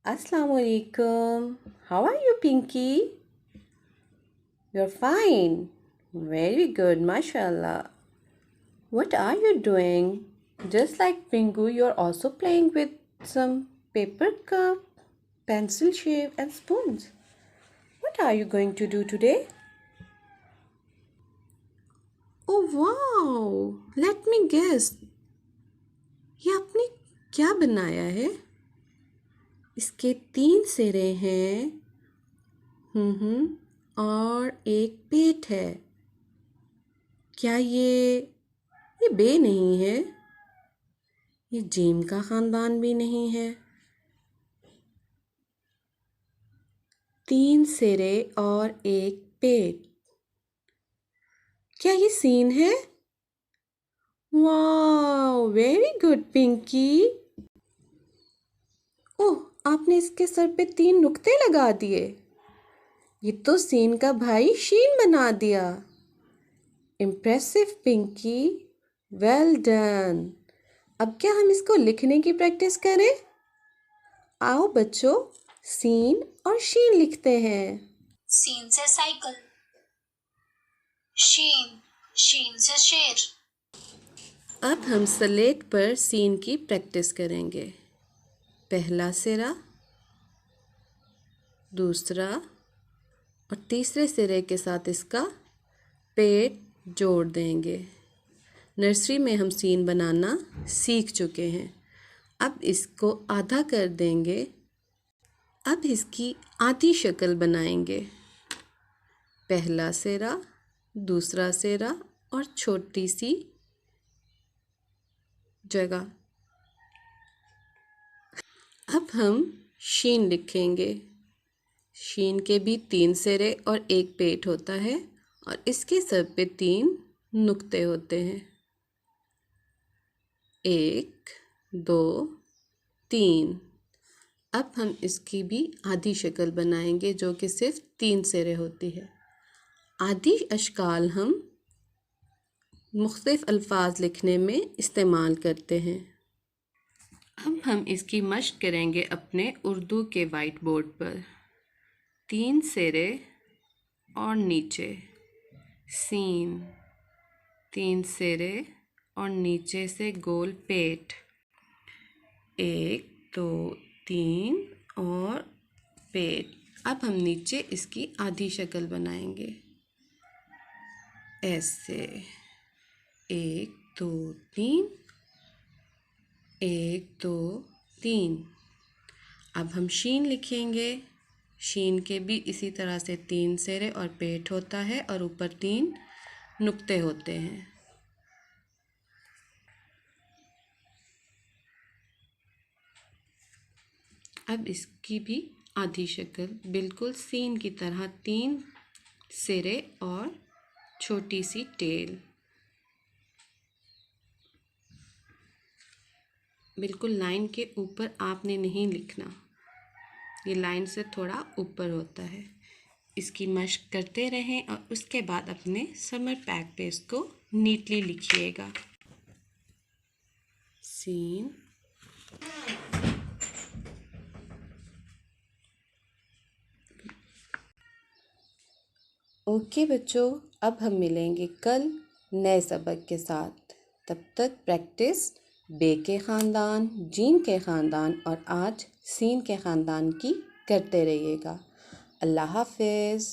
Assalamu alaikum. How are you, Pinky? You're fine. Very good, mashallah. What are you doing? Just like Pingu, you're also playing with some paper cup, pencil shape, and spoons. What are you going to do today? Oh wow! Let me guess. ये आपने क्या बनाया है? इसके 3 सिरे हैं। और एक पेट है। क्या ये बे नहीं है? ये जीम का खानदान भी नहीं है। 3 सिरे और एक पेट। क्या ये सीन है? वाह, वेरी गुड पिंकी। ओह, आपने इसके सर पे 3 नुक्ते लगा दिए। ये तो सीन का भाई शीन बना दिया। Impressive Pinky, well done. अब क्या हम इसको लिखने की प्रैक्टिस करें? आओ बच्चों, सीन और शीन लिखते हैं। सीन से साइकिल, शीन से शेर। अब हम स्लेट पर सीन की प्रैक्टिस करेंगे। पहला सिरा, दूसरा और तीसरे सिरे के साथ इसका पेट जोड़ देंगे। नर्सरी में हम सीन बनाना सीख चुके हैं। अब इसको आधा कर देंगे। अब इसकी आधी शक्ल बनाएंगे। पहला सिरा, दूसरा सिरा और छोटी सी जगह। अब हम शीन लिखेंगे। शीन के भी 3 सिरे और एक पेट होता है और इसके सर पे 3 नुक्ते होते हैं। 1, 2, 3। अब हम इसकी भी आधी शक्ल बनाएंगे जो कि सिर्फ 3 सिरे होती है। आधी अशकाल हम मुख्तलिफ अल्फाज लिखने में इस्तेमाल करते हैं। अब हम इसकी मश्क करेंगे अपने उर्दू के वाइट बोर्ड पर। 3 सिरे और नीचे सीन, 3 सिरे और नीचे से गोल पेट। 1, 2, 3 और पेट। अब हम नीचे इसकी आधी शक्ल बनाएंगे ऐसे। 1, 2, 3, 1, 2, 3। अब हम शीन लिखेंगे। शीन के भी इसी तरह से 3 सिरे और पेट होता है और ऊपर 3 नुक्ते होते हैं। अब इसकी भी आधी शक्ल बिल्कुल सीन की तरह 3 सिरे और छोटी सी टेल। बिल्कुल लाइन के ऊपर आपने नहीं लिखना, ये लाइन से थोड़ा ऊपर होता है। इसकी मश्क करते रहें और उसके बाद अपने समर पैक पे इसको नीटली लिखिएगा। सीन, ओके बच्चों, अब हम मिलेंगे कल नए सबक के साथ। तब तक प्रैक्टिस बे के ख़ानदान, जीन के ख़ानदान और आज सीन के ख़ानदान की करते रहिएगा। अल्लाह हाफ़िज़।